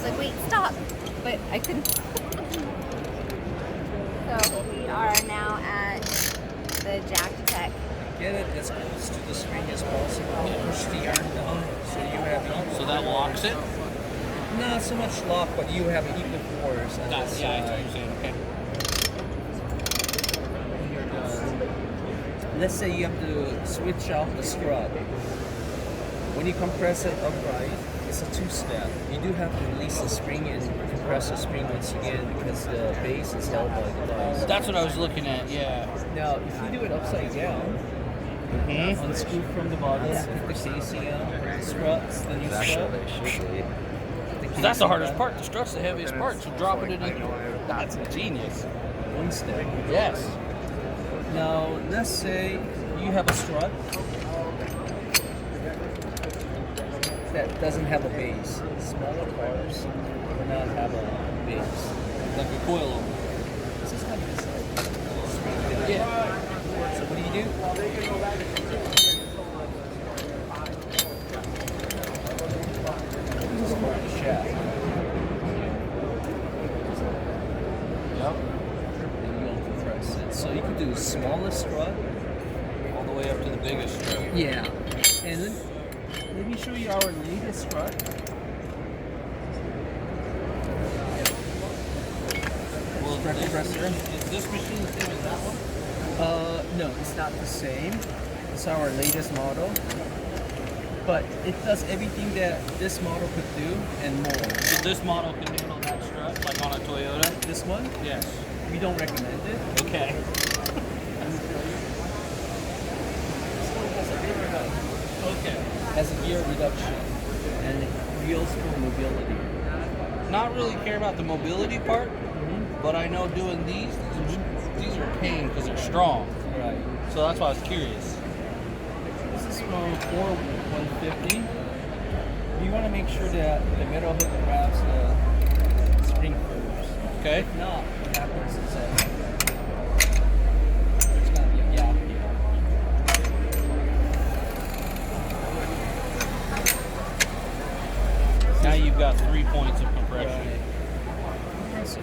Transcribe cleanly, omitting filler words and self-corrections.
was like, wait, stop. But I couldn't. So we are now at the Jacktech. Get it as close to the spring as possible. Push the arm down so you have. So that locks it? Not so much lock, but you have equal force. Yeah, I see what you're saying. Okay. When you're done, let's say you have to switch off the strut. When you compress it upright, it's a two-step. You do have to release the spring and compress the spring once again because the base is held by the dice. That's what I was looking at, yeah. Now, if you do it upside down, unscrew from the bottom, put the casing out, struts, the new strut. That's the hardest part. The strut's the heaviest part, so dropping it in. That's genius. One step. Yes. Now, let's say you have a strut that doesn't have a base. Smaller cars do not have a base. Like a coil. This is like this. Yeah. So what do you do? Just hold the shaft. Yep. And you'll compress it. So you can do the smallest strut All the way up to the biggest strut. Yeah. And let me show you our latest strut. Well, Strut compressor. Is this machine the same as that one? No, it's not the same. It's our latest model. But it does everything that this model could do and more. So this model can handle that strut, like on a Toyota? This one, Yes. we don't recommend it. Okay. Okay. Has a gear reduction and wheels for mobility. Not really care about the mobility part, but I know doing these are a pain because they're strong. Right. So that's why I was curious. This is from 150. You want to make sure that the metal hook grabs the spring first. Okay. If not, what happens is that there's going to be a gap here. Now you've got 3 points of compression. Compress it.